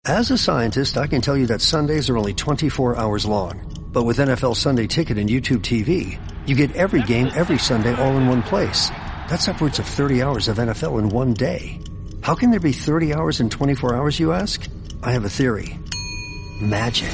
As a scientist, I can tell you that Sundays are only 24 hours long. But with NFL Sunday Ticket and YouTube TV, you get every game every Sunday all in one place. That's upwards of 30 hours of NFL in one day. How can there be 30 hours in 24 hours, you ask? I have a theory. Magic.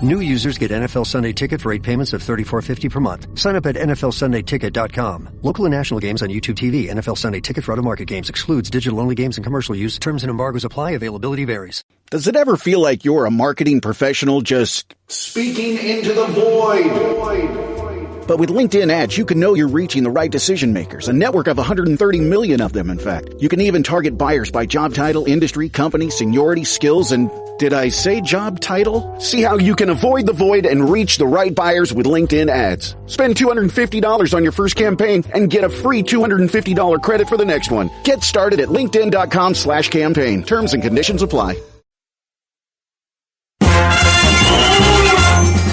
New users get NFL Sunday Ticket for 8 payments of $34.50 per month. Sign up at NFLSundayTicket.com. Local and national games on YouTube TV. NFL Sunday Ticket for out-of-market games excludes digital-only games and commercial use. Terms and embargoes apply. Availability varies. Does it ever feel like you're a marketing professional just speaking into the void? But with LinkedIn ads, you can know you're reaching the right decision makers, a network of 130 million of them, in fact. You can even target buyers by job title, industry, company, seniority, skills, and did I say job title? See how you can avoid the void and reach the right buyers with LinkedIn ads. Spend $250 on your first campaign and get a free $250 credit for the next one. Get started at linkedin.com/campaign. Terms and conditions apply.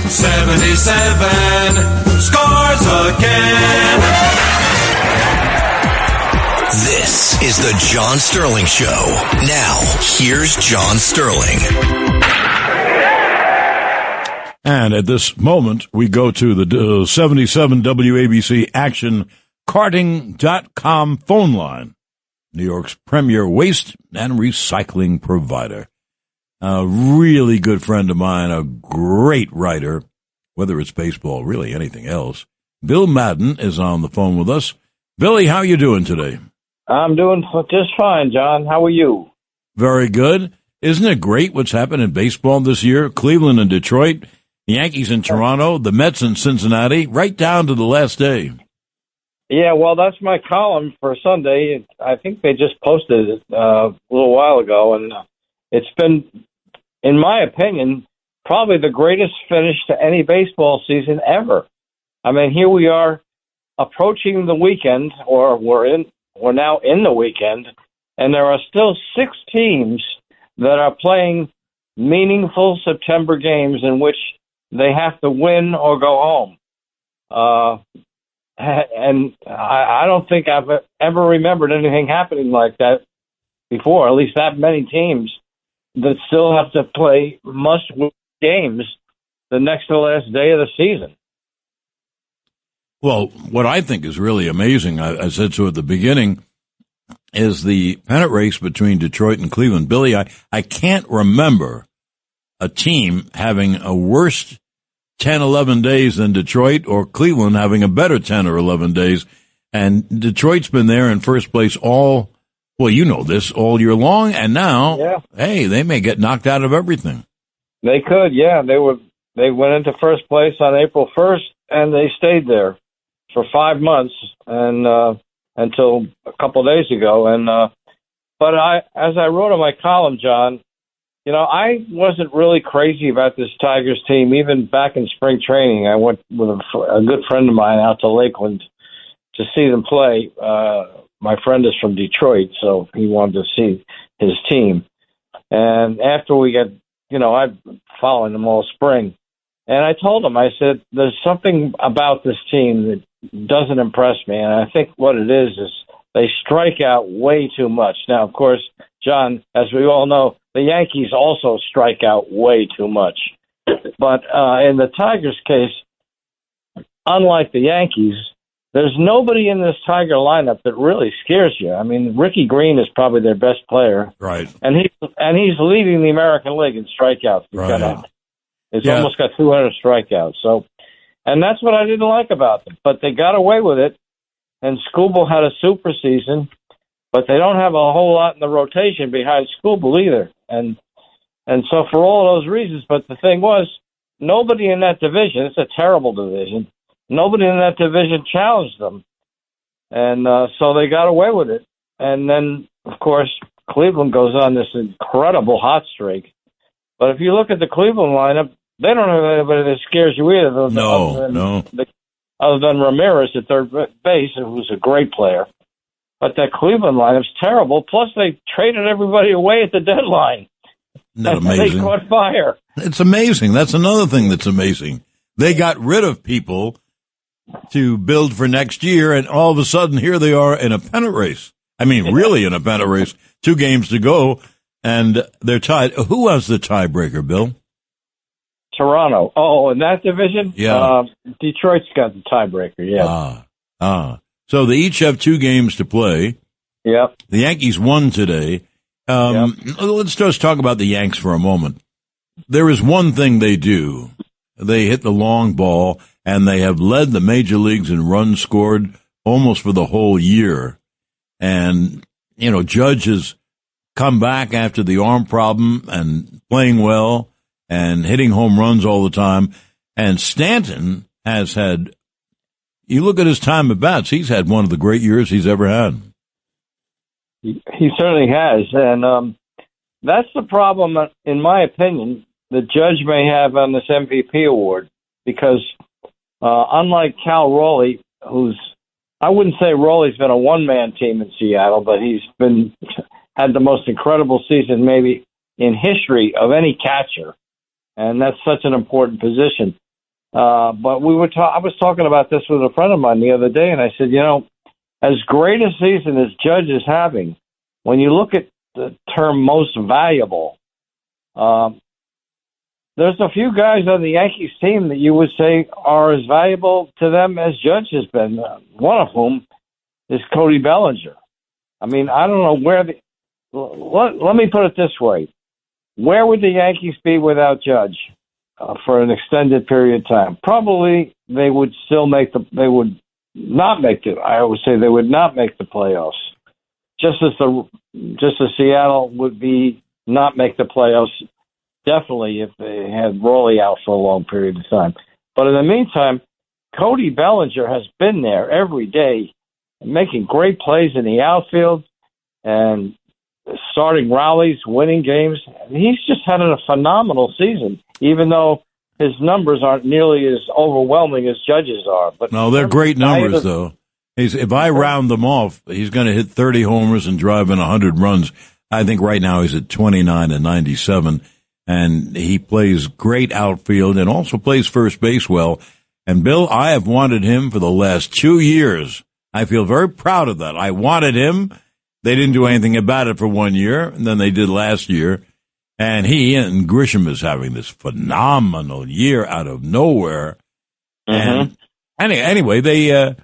77 scores again. This is the John Sterling Show. Now, here's John Sterling. And at this moment, we go to the 77 WABC Action Karting.com phone line, New York's premier waste and recycling provider. A really good friend of mine, a great writer, whether it's baseball, really anything else. Bill Madden is on the phone with us. Billy, how are you doing today? I'm doing just fine, John. How are you? Very good. Isn't it great what's happened in baseball this year? Cleveland and Detroit, the Yankees in Toronto, the Mets in Cincinnati, right down to the last day. Yeah, well, that's my column for Sunday. I think they just posted it a little while ago, and it's been, in my opinion, probably the greatest finish to any baseball season ever. I mean, here we are approaching the weekend, or we're now in the weekend, and there are still 6 teams that are playing meaningful September games in which they have to win or go home. And I don't think I've ever remembered anything happening like that before, at least that many teams that still have to play must-win games the next to last day of the season. Well, what I think is really amazing, I said so at the beginning, is the pennant race between Detroit and Cleveland. Billy, I can't remember a team having a worse 10, 11 days than Detroit, or Cleveland having a better 10 or 11 days. And Detroit's been there in first place all year long. And now, Hey, they may get knocked out of everything. They could, yeah. They went into first place on April 1st, and they stayed there for 5 months and until a couple of days ago. But as I wrote in my column, John, I wasn't really crazy about this Tigers team, even back in spring training. I went with a good friend of mine out to Lakeland to see them play. My friend is from Detroit, so he wanted to see his team. And after we got, I've been following them all spring. And I told him, I said, there's something about this team that doesn't impress me. And I think what it is they strike out way too much. Now, of course, John, as we all know, the Yankees also strike out way too much. But in the Tigers' case, unlike the Yankees, there's nobody in this Tiger lineup that really scares you. I mean, Ricky Green is probably their best player. Right. And he's leading the American League in strikeouts. Right. He's almost got 200 strikeouts. So, and that's what I didn't like about them. But they got away with it. And Skubal had a super season, but they don't have a whole lot in the rotation behind Skubal either. And so for all those reasons, but the thing was, nobody in that division, it's a terrible division, nobody in that division challenged them. And so they got away with it. And then, of course, Cleveland goes on this incredible hot streak. But if you look at the Cleveland lineup, they don't have anybody that scares you either. Other than Ramirez at third base, who's a great player. But that Cleveland lineup's terrible. Plus, they traded everybody away at the deadline. Isn't that amazing? They caught fire. It's amazing. That's another thing that's amazing. They got rid of people to build for next year, and all of a sudden, here they are in a pennant race. I mean, really in a pennant race. 2 games to go. and they're tied. Who has the tiebreaker, Bill? Toronto. Oh, in that division? Yeah. Detroit's got the tiebreaker, yeah. So they each have 2 games to play. Yep. The Yankees won today. Let's just talk about the Yanks for a moment. There is one thing they do. They hit the long ball, and they have led the major leagues in runs scored almost for the whole year. And, Judge has come back after the arm problem and playing well and hitting home runs all the time. And Stanton has had, you look at his time at bats, he's had one of the great years he's ever had. He certainly has. And that's the problem, in my opinion, the Judge may have on this MVP award, because unlike Cal Raleigh, I wouldn't say Raleigh's been a one-man team in Seattle, but he's had the most incredible season maybe in history of any catcher, and that's such an important position. But I was talking about this with a friend of mine the other day, and I said, as great a season as Judge is having, when you look at the term most valuable, there's a few guys on the Yankees team that you would say are as valuable to them as Judge has been, one of whom is Cody Bellinger. I mean, I don't know where let me put it this way. Where would the Yankees be without Judge for an extended period of time? Probably they would not make I would say they would not make the playoffs. Just as Seattle would not make the playoffs, definitely if they had Raleigh out for a long period of time. But in the meantime, Cody Bellinger has been there every day, making great plays in the outfield and starting rallies, winning games. He's just had a phenomenal season, even though his numbers aren't nearly as overwhelming as Judge's are. But no, they're great numbers, though. If I round them off, he's going to hit 30 homers and drive in 100 runs. I think right now he's at 29 and 97, and he plays great outfield and also plays first base well. And, Bill, I have wanted him for the last 2 years. I feel very proud of that. I wanted him. They didn't do anything about it for 1 year, and then they did last year. And he and Grisham is having this phenomenal year out of nowhere. Mm-hmm. And anyway, they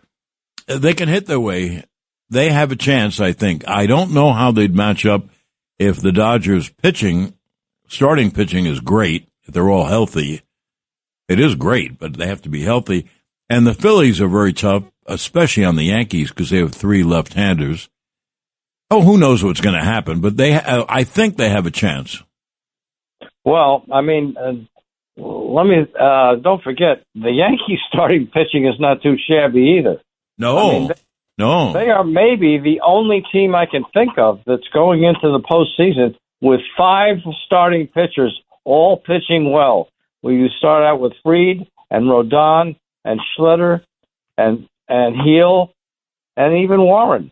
can hit their way. They have a chance, I think. I don't know how they'd match up if the Dodgers starting pitching is great, if they're all healthy. It is great, but they have to be healthy. And the Phillies are very tough, especially on the Yankees, because they have 3 left-handers. Oh, who knows what's going to happen, but I think they have a chance. Well, I mean, don't forget, the Yankees starting pitching is not too shabby either. No, no. They are maybe the only team I can think of that's going into the postseason with 5 starting pitchers all pitching well. Where you start out with Fried and Rodon and Schlitter and Heel and even Warren.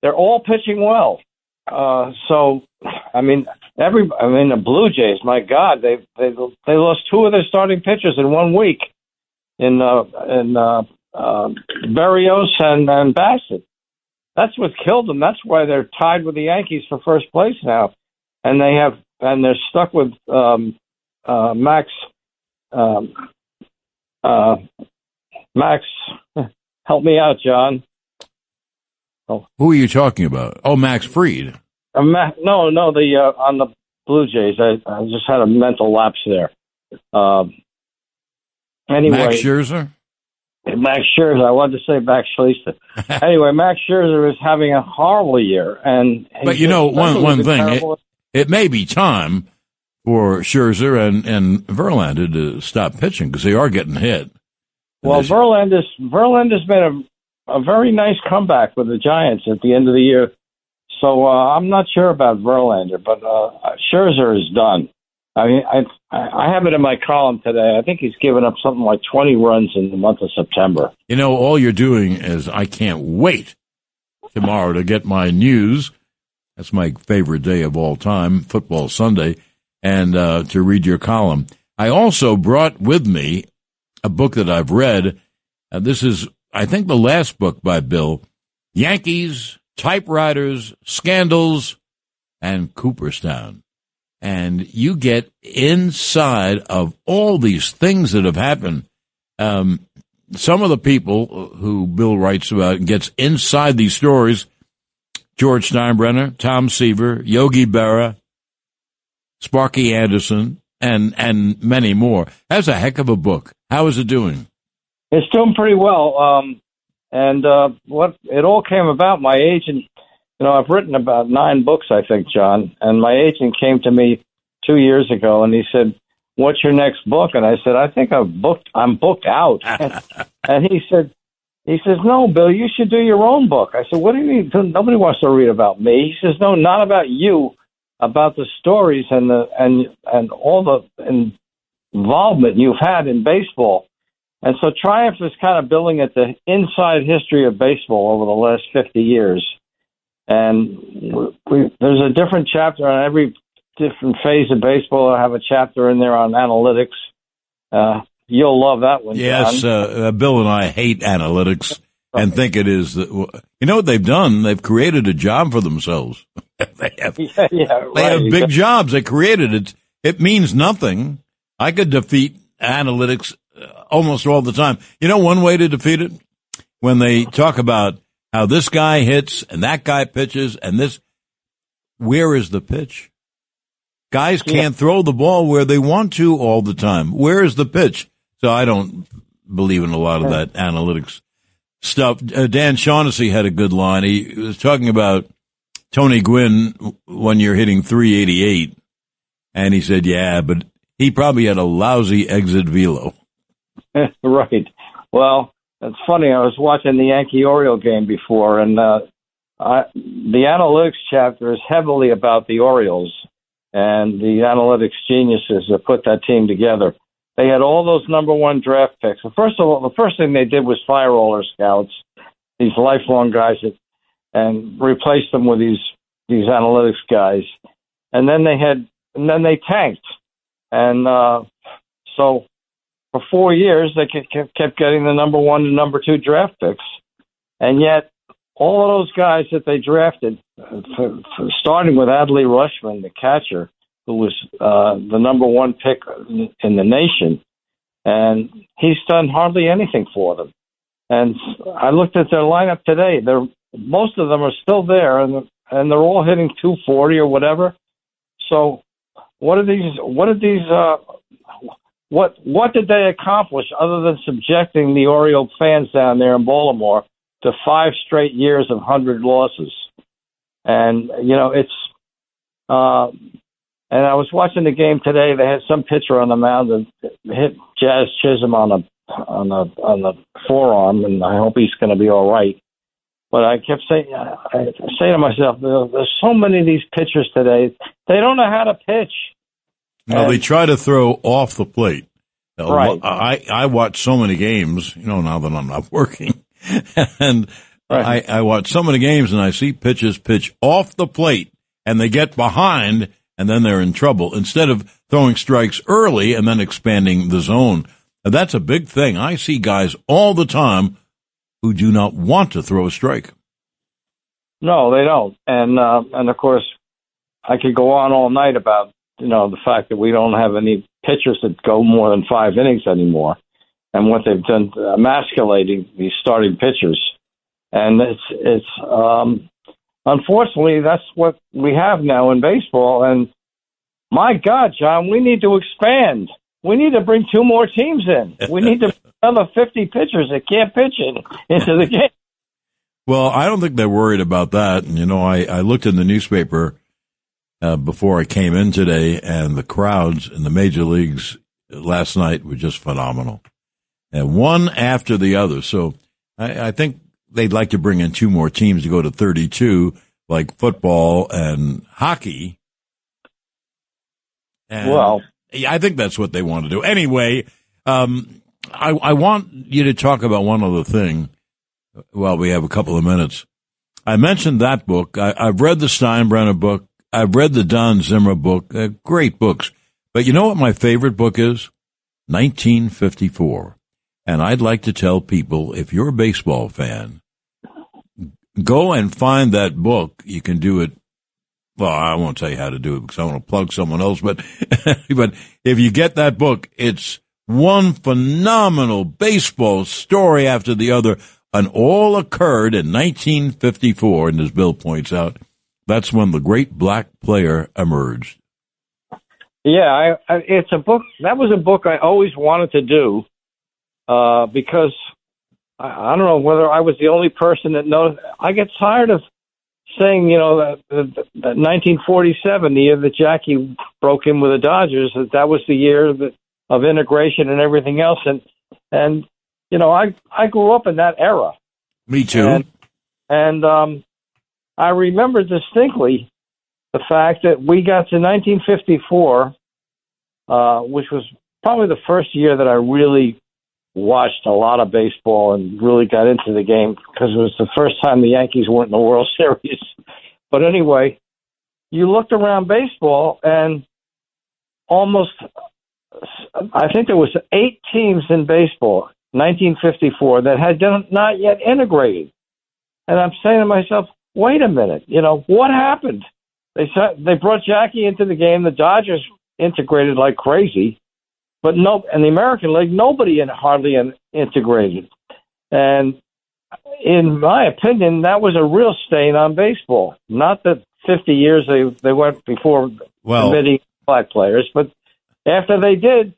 They're all pitching well. So, I mean, the Blue Jays, my God, they lost 2 of their starting pitchers in 1 week in Berrios and Bassett. That's what killed them. That's why they're tied with the Yankees for first place now, and they're stuck with Max. Max, help me out, John. Oh. Who are you talking about? Oh, Max Fried. No, on the Blue Jays. I just had a mental lapse there. Anyway, Max Scherzer? Max Scherzer. I wanted to say Max Schlichter. Anyway, Max Scherzer is having a horrible year. But one thing, it may be time for Scherzer and Verlander to stop pitching because they are getting hit. Well, Verlander's made a very nice comeback with the Giants at the end of the year. So I'm not sure about Verlander, but Scherzer is done. I mean, I have it in my column today. I think he's given up something like 20 runs in the month of September. All you're doing is I can't wait tomorrow to get my news. That's my favorite day of all time, Football Sunday, and to read your column. I also brought with me a book that I've read. This is, I think, the last book by Bill, Yankees, Typewriters, Scandals, and Cooperstown. And you get inside of all these things that have happened. Some of the people who Bill writes about and gets inside these stories, George Steinbrenner, Tom Seaver, Yogi Berra, Sparky Anderson, and many more. That's a heck of a book. How is it doing? It's doing pretty well. What it all came about, my agent, I've written about 9 books, I think, John, and my agent came to me 2 years ago and he said, "What's your next book?" And I said, "I think I'm booked out." And he says, "No, Bill, you should do your own book." I said, "What do you mean? Nobody wants to read about me." He says, "No, not about you, about the stories and all the involvement you've had in baseball." And so Triumph is kind of billing at the inside history of baseball over the last 50 years. And there's a different chapter on every different phase of baseball. I have a chapter in there on analytics. You'll love that one, yes, John. Bill and I hate analytics and think it is. You know what they've done? They've created a job for themselves. They have big jobs. They created it. It means nothing. I could defeat analytics almost all the time. You know one way to defeat it? When they talk about how this guy hits and that guy pitches and this, where is the pitch? Guys can't throw the ball where they want to all the time. Where is the pitch? So I don't believe in a lot of that analytics stuff. Dan Shaughnessy had a good line. He was talking about Tony Gwynn when you're hitting 388. And he said, yeah, but he probably had a lousy exit velo. Right. Well, it's funny. I was watching the Yankee-Oriole game before, and the analytics chapter is heavily about the Orioles and the analytics geniuses that put that team together. They had all those number 1 draft picks. First of all, the first thing they did was fire all their scouts, these lifelong guys, and replace them with these analytics guys. And then they tanked. And so for 4 years, they kept getting the number 1 and number 2 draft picks. And yet, all of those guys that they drafted, starting with Adley Rutschman, the catcher, who was the number 1 pick in the nation, and he's done hardly anything for them. And I looked at their lineup today. Most of them are still there, and they're all hitting 240 or whatever. So what did they accomplish other than subjecting the Oriole fans down there in Baltimore to 5 straight years of 100 losses? And, it's, and I was watching the game today. They had some pitcher on the mound that hit Jazz Chisholm on the forearm, and I hope he's going to be all right. But I kept saying, I say to myself, there's so many of these pitchers today. They don't know how to pitch. No, they try to throw off the plate. Right. I watch so many games, now that I'm not working, and right. I watch so many games and I see pitches pitch off the plate and they get behind and then they're in trouble instead of throwing strikes early and then expanding the zone. Now, that's a big thing. I see guys all the time who do not want to throw a strike. No, they don't. And of course, I could go on all night about, the fact that we don't have any pitchers that go more than 5 innings anymore, and what they've done emasculating these starting pitchers. And it's unfortunately, that's what we have now in baseball. And my God, John, we need to expand. We need to bring 2 more teams in. We need to another 50 pitchers that can't pitch into the game. Well, I don't think they're worried about that. And, I looked in the newspaper before I came in today, and the crowds in the major leagues last night were just phenomenal, and one after the other. So I think they'd like to bring in 2 more teams to go to 32, like football and hockey. And well, I think that's what they want to do. Anyway, I want you to talk about one other thing while we have a couple of minutes. I mentioned that book. I've read the Steinbrenner book. I've read the Don Zimmer book, great books. But you know what my favorite book is? 1954. And I'd like to tell people, if you're a baseball fan, go and find that book. You can do it well, I won't tell you how to do it because I want to plug someone else, but but if you get that book, it's one phenomenal baseball story after the other, and all occurred in 1954, and as Bill points out, that's when the great black player emerged. Yeah, it's a book. That was a book I always wanted to do because I don't know whether I was the only person that knows. I get tired of saying, that 1947, the year that Jackie broke in with the Dodgers, that was the year of integration and everything else. And I grew up in that era. Me too. And I remember distinctly the fact that we got to 1954, which was probably the first year that I really watched a lot of baseball and really got into the game because it was the first time the Yankees weren't in the World Series. But anyway, you looked around baseball and almost, I think there was 8 teams in baseball, 1954, that had not yet integrated. And I'm saying to myself, wait a minute, what happened? They brought Jackie into the game. The Dodgers integrated like crazy. But in the American League, nobody hardly integrated. And in my opinion, that was a real stain on baseball. Not that 50 years they went before admitting black players, but after they did.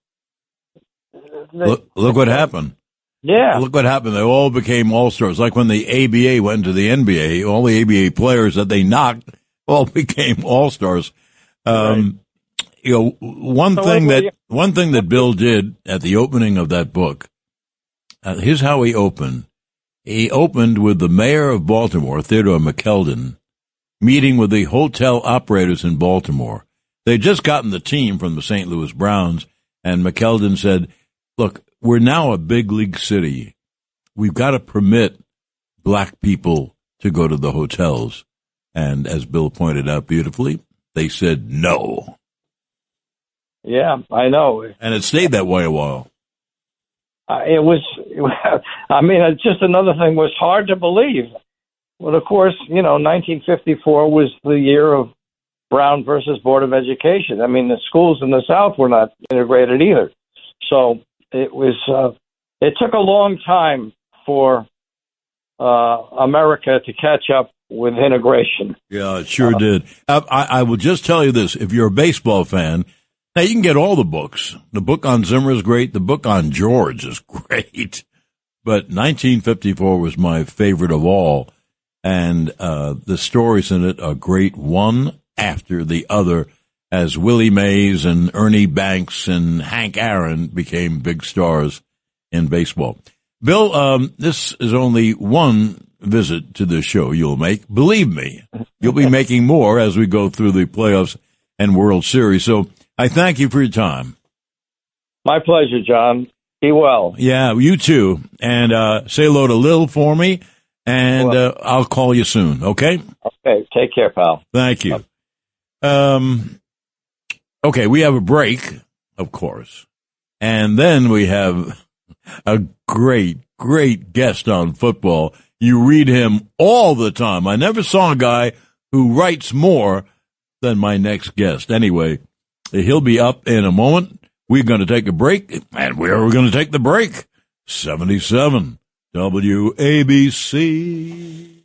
Look what happened. Yeah. Look what happened. They all became all-stars. Like when the ABA went to the NBA, all the ABA players that they knocked all became all-stars. Right. One thing that Bill did at the opening of that book, here's how he opened. He opened with the mayor of Baltimore, Theodore McKeldin, meeting with the hotel operators in Baltimore. They'd just gotten the team from the St. Louis Browns, and McKeldin said, look, we're now a big league city. We've got to permit black people to go to the hotels. And as Bill pointed out beautifully, they said no. Yeah, I know. And it stayed that way a while. It was, just another thing was hard to believe. Well, of course, 1954 was the year of Brown versus Board of Education. I mean, the schools in the South were not integrated either. So it was, it took a long time for America to catch up with integration. Yeah, it sure did. I will just tell you this. If you're a baseball fan, now, you can get all the books. The book on Zimmer is great. The book on George is great. But 1954 was my favorite of all. And the stories in it are great, one after the other, as Willie Mays and Ernie Banks and Hank Aaron became big stars in baseball. Bill, this is only one visit to the show you'll make. Believe me, you'll be making more as we go through the playoffs and World Series. So I thank you for your time. My pleasure, John. Be well. Yeah, you too. And say hello to Lil for me, and I'll call you soon, okay? Okay, take care, pal. Thank you. Okay, we have a break, of course. And then we have a great, great guest on football. You read him all the time. I never saw a guy who writes more than my next guest. Anyway, he'll be up in a moment. We're going to take a break. And where are we going to take the break? 77 WABC.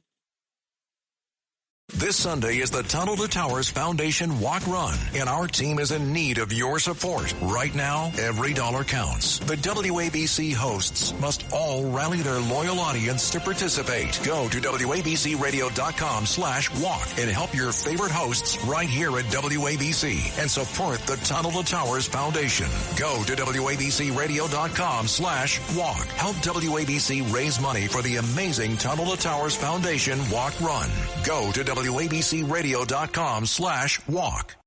This Sunday is the Tunnel to Towers Foundation Walk Run, and our team is in need of your support. Right now, every dollar counts. The WABC hosts must all rally their loyal audience to participate. Go to WABCRadio.com/walk and help your favorite hosts right here at WABC and support the Tunnel to Towers Foundation. Go to WABCRadio.com/walk. Help WABC raise money for the amazing Tunnel to Towers Foundation Walk Run. Go to WABCRadio.com/walk.